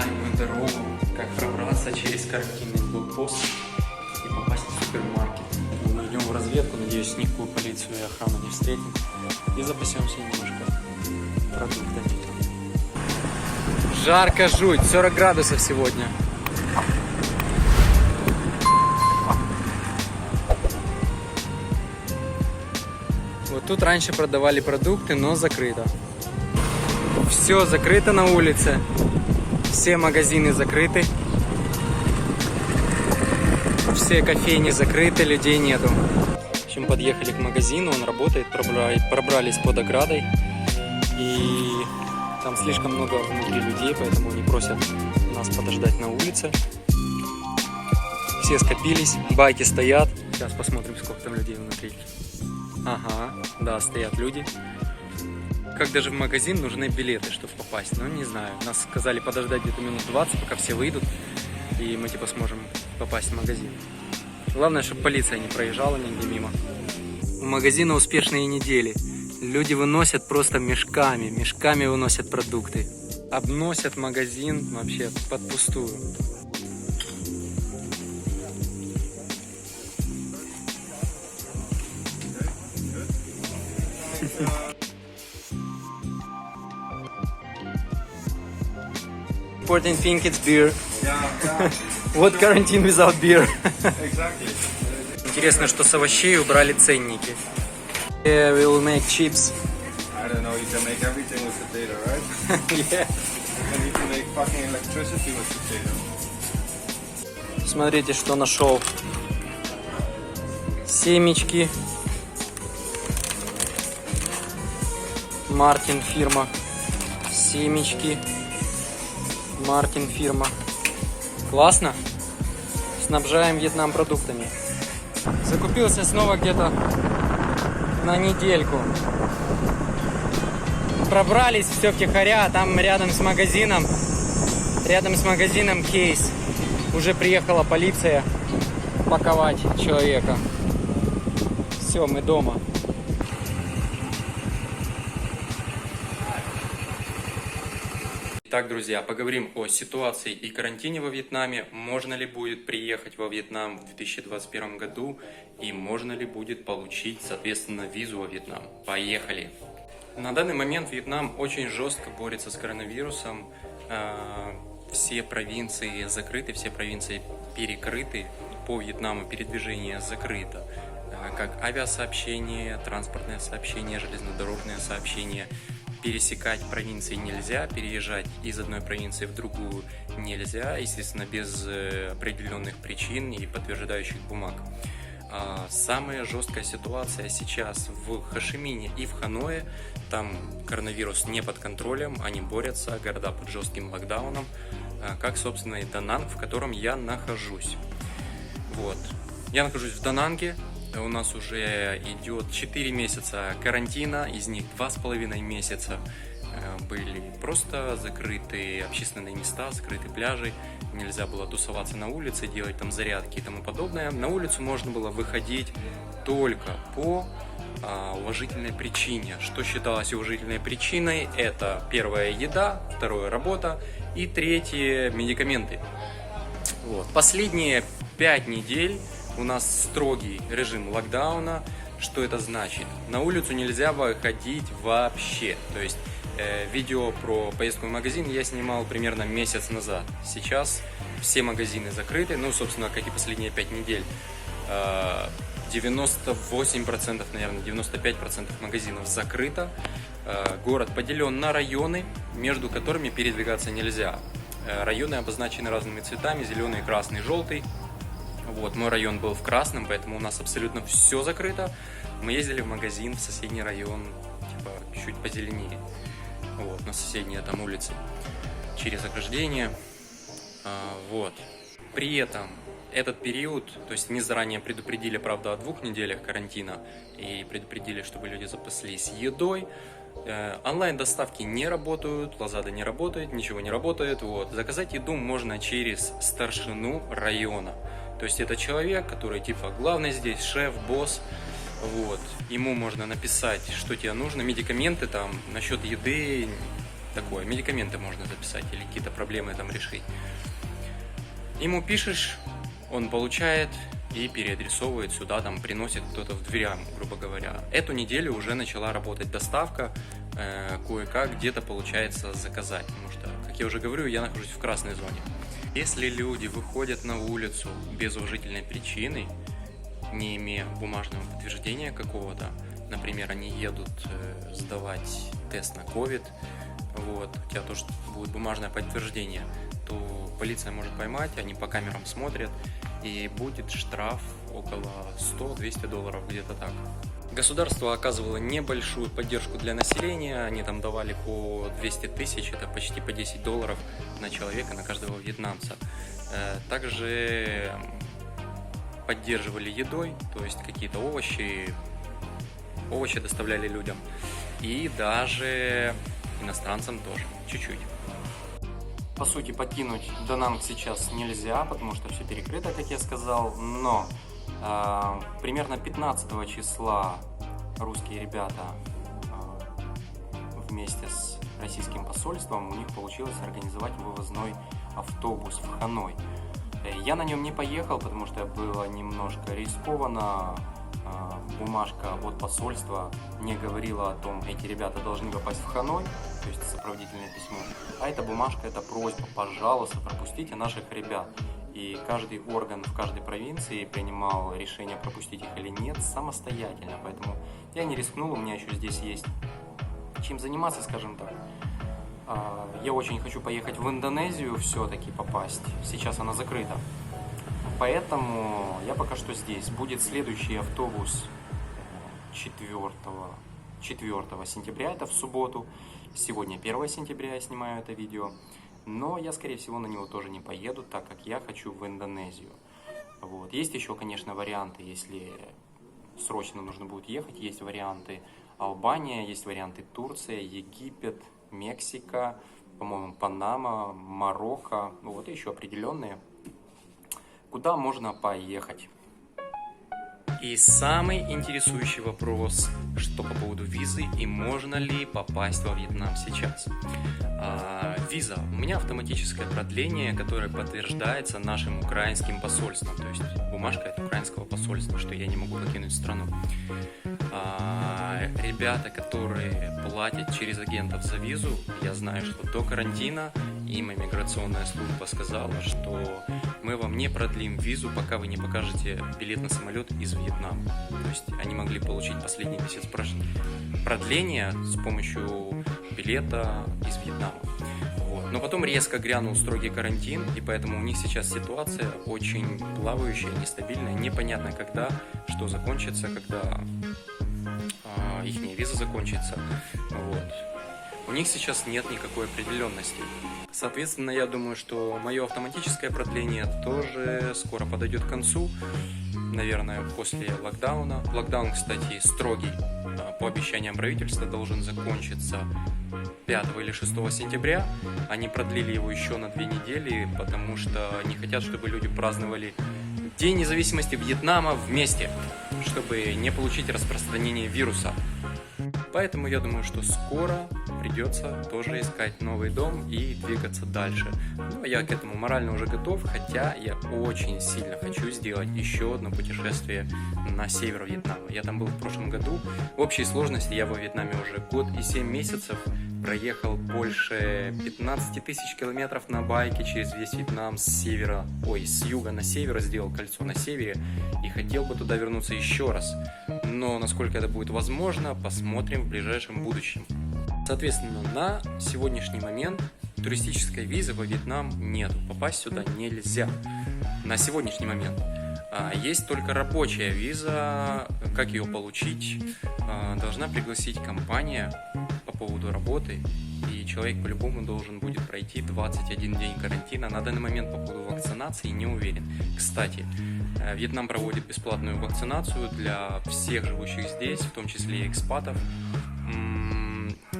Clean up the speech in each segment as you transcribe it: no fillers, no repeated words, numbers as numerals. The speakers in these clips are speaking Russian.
знакомую дорогу, как пробраться через карантинный блокпост и попасть в супермаркет. Мы идем в разведку, надеюсь, никакую полицию и охрану не встретим. И запасемся немножко продуктами. Жарко жуть, 40 градусов сегодня. Вот тут раньше продавали продукты, но закрыто. Все закрыто на улице. Все магазины закрыты. Все кофейни закрыты, людей нету. В общем, подъехали к магазину, он работает, пробрались под оградой. И там слишком много внутри людей, поэтому они просят нас подождать на улице. Все скопились, байки стоят. Сейчас посмотрим, сколько там людей внутри. Ага, да, стоят люди. Как даже в магазин нужны билеты, чтобы попасть. Ну, не знаю. Нас сказали подождать где-то минут 20, пока все выйдут. И мы типа сможем попасть в магазин. Главное, чтобы полиция не проезжала нигде мимо. У магазина успешные недели. Люди выносят просто мешками. Мешками выносят продукты. Обносят магазин вообще подпустую. Important thing it's beer. Yeah. What quarantine without beer? Exactly. Интересно, что с овощей убрали ценники. Yeah, we'll make chips. I don't know, you can make everything with potato, right? Yeah. And you can make fucking electricity with potato. Смотрите, что нашел. Семечки. Мартин фирма. Семечки. Мартин фирма. Классно. Снабжаем Вьетнам продуктами. Закупился снова где-то на недельку. Пробрались все втихаря. Там рядом с магазином Кейс. Уже приехала полиция паковать человека. Все, мы дома. Итак, друзья, поговорим о ситуации и карантине во Вьетнаме. Можно ли будет приехать во Вьетнам в 2021 году и можно ли будет получить, соответственно, визу во Вьетнам. Поехали! На данный момент Вьетнам очень жестко борется с коронавирусом. Все провинции закрыты, все провинции перекрыты. По Вьетнаму передвижение закрыто. Как авиасообщение, транспортное сообщение, железнодорожное сообщение. Пересекать провинции нельзя, переезжать из одной провинции в другую нельзя, естественно, без определенных причин и подтверждающих бумаг. Самая жесткая ситуация сейчас в Хошимине и в Ханое. Там коронавирус не под контролем, они борются, города под жестким локдауном, как, собственно, и Дананг, в котором я нахожусь. Вот. Я нахожусь в Дананге. У нас уже идет 4 месяца карантина, из них 2,5 месяца были просто закрыты общественные места, закрыты пляжи, нельзя было тусоваться на улице, делать там зарядки и тому подобное. На улицу можно было выходить только по уважительной причине. Что считалось уважительной причиной? Это первое – еда, второе – работа и третье – медикаменты. Вот. Последние 5 недель у нас строгий режим локдауна. Что это значит? На улицу нельзя выходить вообще. То есть видео про поездку в магазин я снимал примерно месяц назад. Сейчас все магазины закрыты. Ну, собственно, как и последние 5 недель. 98%, наверное, 95% магазинов закрыто. Город поделен на районы, между которыми передвигаться нельзя. Районы обозначены разными цветами: зеленый, красный, желтый. Вот, мой район был в красном, поэтому у нас абсолютно все закрыто. Мы ездили в магазин в соседний район, типа, чуть позеленее. Вот, на соседние там улицы, через ограждение. Вот. При этом этот период, то есть не заранее предупредили, правда, о 2 неделях карантина и предупредили, чтобы люди запаслись едой. Онлайн-доставки не работают, Лазада не работает, ничего не работает. Вот. Заказать еду можно через старшину района. То есть это человек, который типа главный здесь, шеф, босс. Вот. Ему можно написать, что тебе нужно, медикаменты там, насчет еды такое. Медикаменты можно записать или какие-то проблемы там решить. Ему пишешь, он получает и переадресовывает сюда, там приносит кто-то в дверям, грубо говоря. Эту неделю уже начала работать доставка, кое-как где-то получается заказать, потому что, как я уже говорю, я нахожусь в красной зоне. Если люди выходят на улицу без уважительной причины, не имея бумажного подтверждения какого-то, например, они едут сдавать тест на COVID, вот, у тебя тоже будет бумажное подтверждение, то полиция может поймать, они по камерам смотрят, и будет штраф около $100-200, где-то так. Государство оказывало небольшую поддержку для населения, они там давали по 200 тысяч, это почти по $10 на человека, на каждого вьетнамца. Также поддерживали едой, то есть какие-то овощи доставляли людям, и даже иностранцам тоже, чуть-чуть. По сути, покинуть Дананг сейчас нельзя, потому что все перекрыто, как я сказал, но примерно 15 числа русские ребята вместе с российским посольством, у них получилось организовать вывозной автобус в Ханой. Я на нем не поехал, потому что было немножко рискованно. Бумажка от посольства не говорила о том, эти ребята должны попасть в Ханой, то есть сопроводительное письмо. А эта бумажка, это просьба, пожалуйста, пропустите наших ребят. И каждый орган в каждой провинции принимал решение, пропустить их или нет, самостоятельно. Поэтому я не рискнул, у меня еще здесь есть чем заниматься, скажем так. Я очень хочу поехать в Индонезию все-таки попасть. Сейчас она закрыта. Поэтому я пока что здесь. Будет следующий автобус 4 сентября, это в субботу. Сегодня 1 сентября я снимаю это видео. Но я, скорее всего, на него тоже не поеду, так как я хочу в Индонезию. Вот. Есть еще, конечно, варианты, если срочно нужно будет ехать. Есть варианты Албания, есть варианты Турция, Египет, Мексика, по-моему, Панама, Марокко. Вот и еще определенные, куда можно поехать. И самый интересующий вопрос, что по поводу визы и можно ли попасть во Вьетнам сейчас. Виза. У меня автоматическое продление, которое подтверждается нашим украинским посольством. То есть бумажка от украинского посольства, что я не могу покинуть страну. Ребята, которые платят через агентов за визу, я знаю, что до карантина им иммиграционная служба сказала, что мы вам не продлим визу, пока вы не покажете билет на самолет из Вьетнама. То есть они могли получить последний месяц продления с помощью билета из Вьетнама. Вот. Но потом резко грянул строгий карантин, и поэтому у них сейчас ситуация очень плавающая, нестабильная, непонятно когда, что закончится, когда их виза закончится. Вот. У них сейчас нет никакой определенности. Соответственно, я думаю, что мое автоматическое продление тоже скоро подойдет к концу. Наверное, после локдауна. Локдаун, кстати, строгий. По обещаниям правительства должен закончиться 5 или 6 сентября. Они продлили его еще на 2 недели, потому что не хотят, чтобы люди праздновали День независимости Вьетнама вместе, чтобы не получить распространение вируса. Поэтому я думаю, что скоро придется тоже искать новый дом и двигаться дальше. Но я к этому морально уже готов, хотя я очень сильно хочу сделать еще одно путешествие на север Вьетнама. Я там был в прошлом году. В общей сложности я во Вьетнаме уже год и 7 месяцев. Проехал больше 15 тысяч километров на байке через весь Вьетнам с юга на север, сделал кольцо на севере и хотел бы туда вернуться еще раз. Но насколько это будет возможно, посмотрим в ближайшем будущем. Соответственно, на сегодняшний момент туристической визы во Вьетнам нет, попасть сюда нельзя. На сегодняшний момент. Есть только рабочая виза. Как ее получить? Должна пригласить компания по поводу работы, и человек по-любому должен будет пройти 21 день карантина. На данный момент по поводу вакцинации не уверен. Кстати, Вьетнам проводит бесплатную вакцинацию для всех живущих здесь, в том числе и экспатов.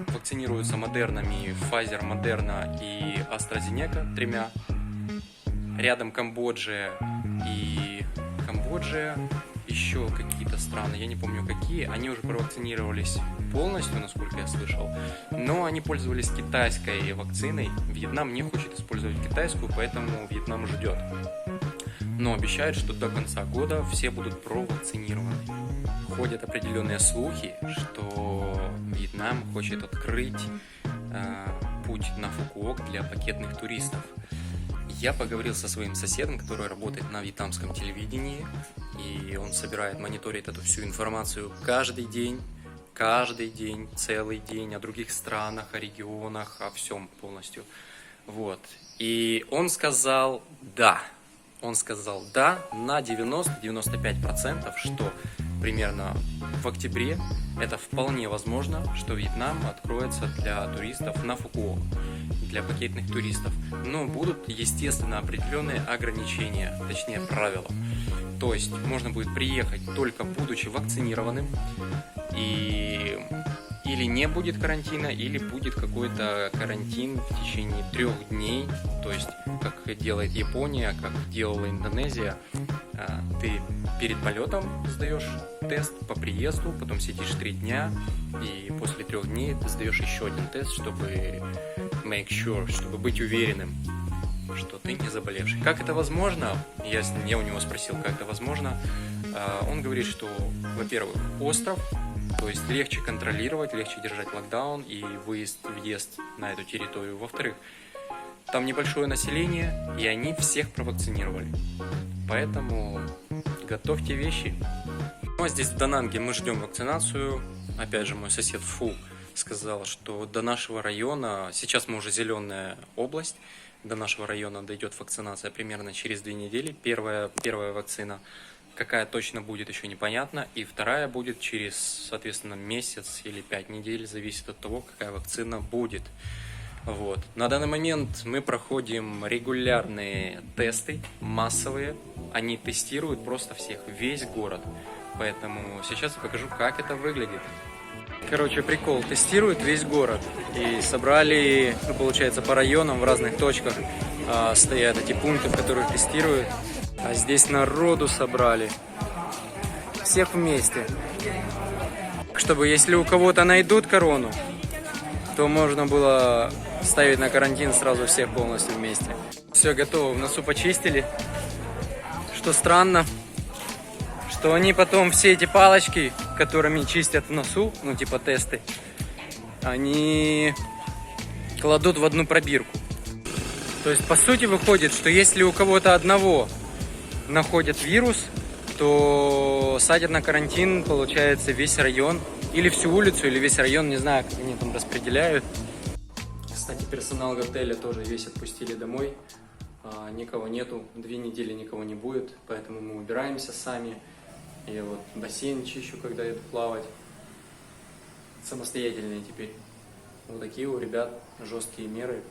Вакцинируются Модернами, Pfizer, Модерна и AstraZeneca 3. Рядом Камбоджа, еще какие-то страны, я не помню какие, они уже провакцинировались полностью, насколько я слышал, но они пользовались китайской вакциной. Вьетнам не хочет использовать китайскую, поэтому Вьетнам ждет. Но обещают, что до конца года все будут провакцинированы. Ходят определенные слухи, что Вьетнам хочет открыть путь на Фукуок для пакетных туристов. Я поговорил со своим соседом, который работает на вьетнамском телевидении, и он собирает, мониторит эту всю информацию каждый день, целый день о других странах, о регионах, о всем полностью. Вот. И он сказал да на 90-95%, что примерно в октябре это вполне возможно, что Вьетнам откроется для туристов на Фукуок, для пакетных туристов. Но будут, естественно, определенные ограничения, точнее правила. То есть можно будет приехать только будучи вакцинированным, или не будет карантина, или будет какой-то карантин в течение 3 дней. То есть, как делает Япония, как делала Индонезия, ты перед полетом сдаешь тест по приезду, потом сидишь 3 дня, и после 3 дней ты сдаешь еще один тест, чтобы make sure, чтобы быть уверенным, что ты не заболевший. Как это возможно? Я у него спросил, как это возможно. Он говорит, что, во-первых, остров, то есть легче контролировать, легче держать локдаун и въезд на эту территорию. Во-вторых, там небольшое население, и они всех провакцинировали. Поэтому готовьте вещи. Ну а здесь в Дананге мы ждем вакцинацию. Опять же, мой сосед Фу сказал, что до нашего района, сейчас мы уже зеленая область, до нашего района дойдет вакцинация примерно через 2 недели. Первая вакцина. Какая точно будет, еще непонятно. И вторая будет через, соответственно, месяц или 5 недель, зависит от того, какая вакцина будет. Вот. На данный момент мы проходим регулярные тесты, массовые. Они тестируют просто всех, весь город. Поэтому сейчас я покажу, как это выглядит. Короче, прикол, тестируют весь город. И собрали, получается, по районам в разных точках стоят эти пункты, в которых тестируют. А здесь народу собрали. Всех вместе. Чтобы, если у кого-то найдут корону, то можно было ставить на карантин сразу всех полностью вместе. Все готово, в носу почистили. Что странно, что они потом все эти палочки, которыми чистят в носу, ну типа тесты, они кладут в одну пробирку. То есть по сути выходит, что если у кого-то одного находят вирус, то садят на карантин, получается, весь район, или всю улицу, или весь район, не знаю, как они там распределяют. Кстати, персонал отеля тоже весь отпустили домой, никого нету, 2 недели никого не будет, поэтому мы убираемся сами. Я вот бассейн чищу, когда иду плавать, самостоятельные теперь. Вот такие у ребят жесткие меры,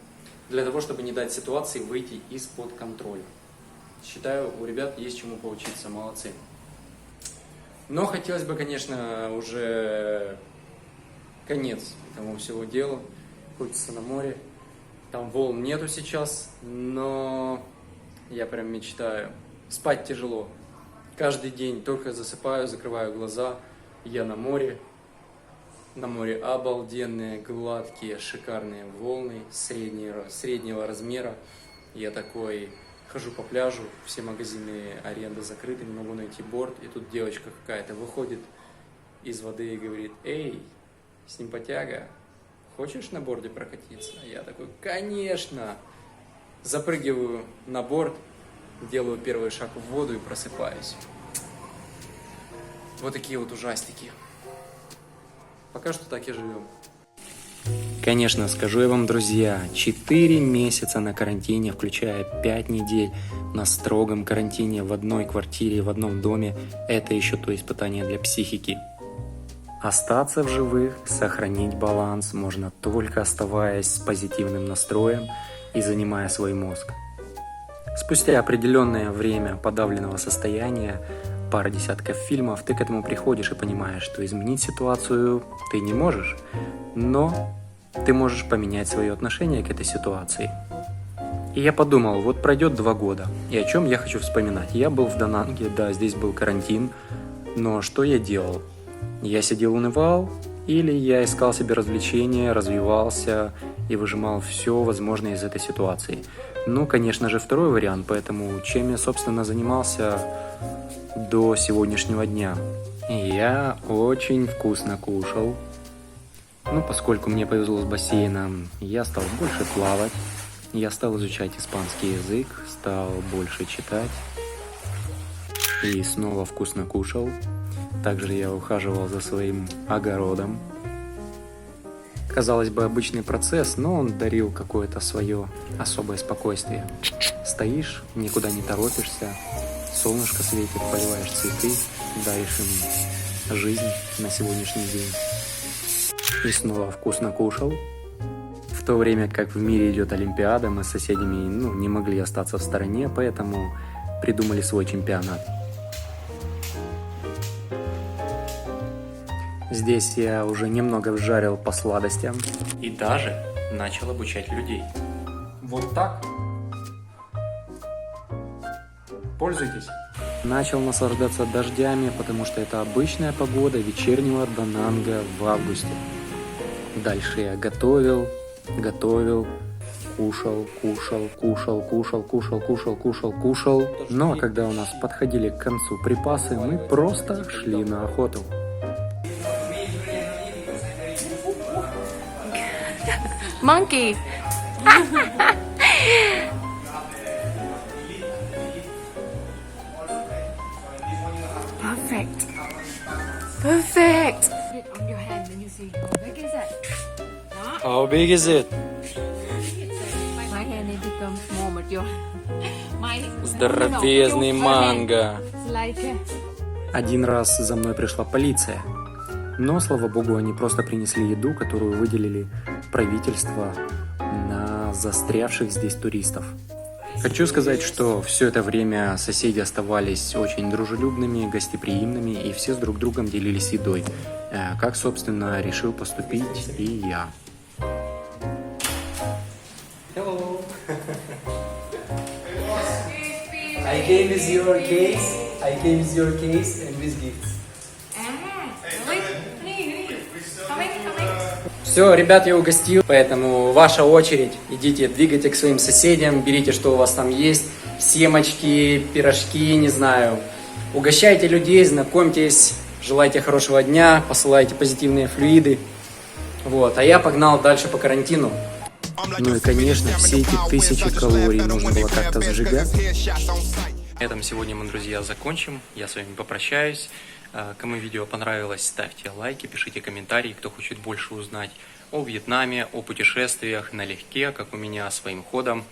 для того, чтобы не дать ситуации выйти из-под контроля. Считаю, у ребят есть чему поучиться, молодцы. Но хотелось бы, конечно, уже конец этому всего делу. Хочется на море. Там волн нету сейчас, но я прям мечтаю. Спать тяжело. Каждый день только засыпаю, закрываю глаза. Я на море. На море обалденные, гладкие, шикарные волны среднего размера. Я такой... Хожу по пляжу, все магазины аренды закрыты, не могу найти борт. И тут девочка какая-то выходит из воды и говорит: «Эй, симпатяга, хочешь на борде прокатиться?» Я такой: «Конечно!» Запрыгиваю на борт, делаю первый шаг в воду и просыпаюсь. Вот такие вот ужастики. Пока что так и живем. Конечно, скажу я вам, друзья, 4 месяца на карантине, включая 5 недель на строгом карантине в одной квартире, в одном доме, это еще то испытание для психики. Остаться в живых, сохранить баланс можно только оставаясь с позитивным настроем и занимая свой мозг. Спустя определенное время подавленного состояния, пара десятков фильмов, ты к этому приходишь и понимаешь, что изменить ситуацию ты не можешь, но ты можешь поменять свое отношение к этой ситуации. И я подумал, вот пройдет 2 года, и о чем я хочу вспоминать. Я был в Дананге, да, здесь был карантин, Но что я делал? Я сидел унывал, или я искал себе развлечения, развивался и выжимал все возможное из этой ситуации? Ну, конечно же, второй вариант, поэтому чем я, собственно, занимался до сегодняшнего дня? Я очень вкусно кушал. Ну, поскольку мне повезло с бассейном, я стал больше плавать, я стал изучать испанский язык, стал больше читать и снова вкусно кушал. Также я ухаживал за своим огородом. Казалось бы, обычный процесс, но он дарил какое-то свое особое спокойствие. Стоишь, никуда не торопишься, солнышко светит, поливаешь цветы, даришь им жизнь на сегодняшний день. И снова вкусно кушал. В то время как в мире идет Олимпиада, мы с соседями не могли остаться в стороне, поэтому придумали свой чемпионат. Здесь я уже немного вжарил по сладостям. И даже начал обучать людей. Вот так. Пользуйтесь. Начал наслаждаться дождями, потому что это обычная погода вечернего Дананга в августе. Дальше я готовил, кушал. Но когда у нас подходили к концу припасы, мы просто шли на охоту. Monkey. Perfect. Perfect. Put it on your hand and you see how big is it? How big is it? My hand it becomes more mature. My Здоровезный манго. It's like Один раз за мной пришла полиция. Но, слава богу, они просто принесли еду, которую выделили правительство на застрявших здесь туристов. Хочу сказать, что все это время соседи оставались очень дружелюбными, гостеприимными, и все с друг другом делились едой. Как, собственно, решил поступить и я. Hello. I came with your case and with gifts. Все, ребят, я угостил, поэтому ваша очередь. Идите, двигайте к своим соседям, берите, что у вас там есть. Семечки, пирожки, не знаю. Угощайте людей, знакомьтесь, желайте хорошего дня, посылайте позитивные флюиды. Вот, а я погнал дальше по карантину. Ну и, конечно, все эти 1000 калорий нужно было как-то зажигать. На этом сегодня мы, друзья, закончим. Я с вами попрощаюсь. Кому видео понравилось, ставьте лайки, пишите комментарии, кто хочет больше узнать о Вьетнаме, о путешествиях налегке, как у меня, своим ходом.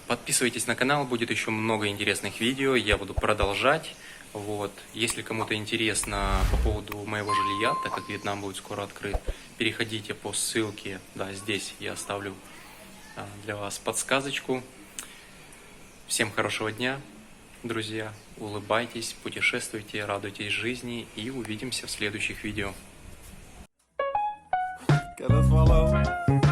Подписывайтесь на канал, будет еще много интересных видео, я буду продолжать. Вот. Если кому-то интересно по поводу моего жилья, так как Вьетнам будет скоро открыт, переходите по ссылке, да, здесь я оставлю для вас подсказочку. Всем хорошего дня, друзья, улыбайтесь, путешествуйте, радуйтесь жизни и увидимся в следующих видео. Gotta follow.